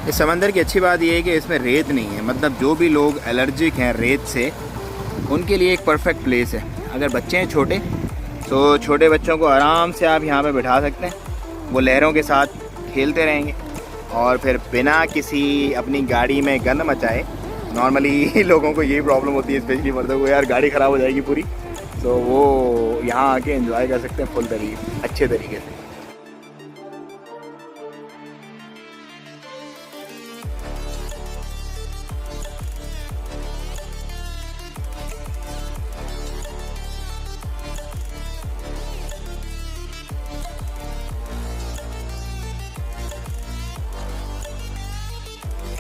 इस समंदर की अच्छी बात यह है कि इसमें रेत नहीं है, मतलब जो भी लोग एलर्जिक हैं रेत से उनके लिए एक परफेक्ट प्लेस है। अगर बच्चे हैं छोटे तो छोटे बच्चों को आराम से आप यहाँ पे बिठा सकते हैं, वो लहरों के साथ खेलते रहेंगे और फिर बिना किसी अपनी गाड़ी में गंद मचाए। नॉर्मली लोगों को यही प्रॉब्लम होती है, स्पेशली मर्दों को, यार गाड़ी ख़राब हो जाएगी पूरी, तो वो यहाँ आके एंजॉय कर सकते हैं फुल तरीके अच्छे तरीके से।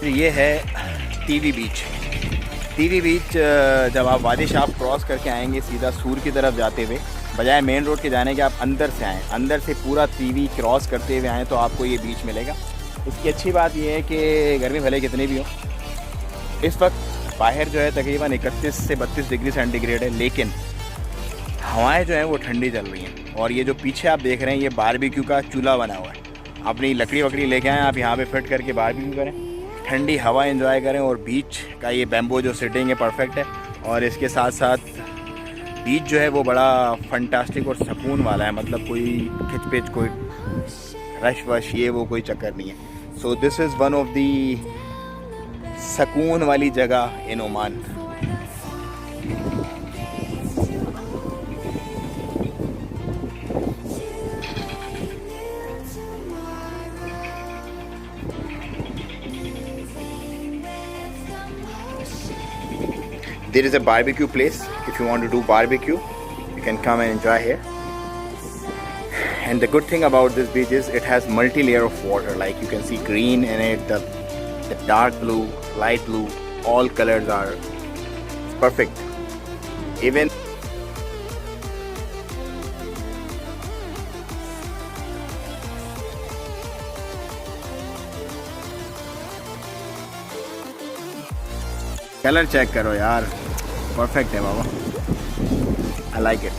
ये है टीवी बीच। टीवी बीच जब आप वादी शाफ्ट क्रॉस करके आएंगे सीधा सूर की तरफ जाते हुए, बजाय मेन रोड के जाने के आप अंदर से आएँ, अंदर से पूरा टीवी क्रॉस करते हुए आएँ तो आपको ये बीच मिलेगा। इसकी अच्छी बात ये है कि गर्मी भले कितनी भी हो, इस वक्त बाहर जो है तकरीबन 31 से 32 डिग्री सेंटीग्रेड है, लेकिन हवाएं जो हैं वो ठंडी चल रही हैं। और ये जो पीछे आप देख रहे हैं ये बारबेक्यू का चूल्हा बना हुआ है। अपनी लकड़ी वकड़ी लेके आएँ, आप यहाँ पे फिट करके बारबेक्यू करें, ठंडी हवा एंजॉय करें। और बीच का ये बैम्बो जो सिटिंग है परफेक्ट है, और इसके साथ साथ बीच जो है वो बड़ा फंटास्टिक और सुकून वाला है, मतलब कोई खिचपिच कोई रश वश ये वो कोई चक्कर नहीं है। So this is one of the सुकून वाली जगह in Oman. There is a barbecue place. If you want to do barbecue, you can come and enjoy here. And the good thing about this beach is it has multi-layer of water. Like you can see green in it, the dark blue, light blue, all colors are perfect. Even colour check करो यार, perfect है बाबा, I like it.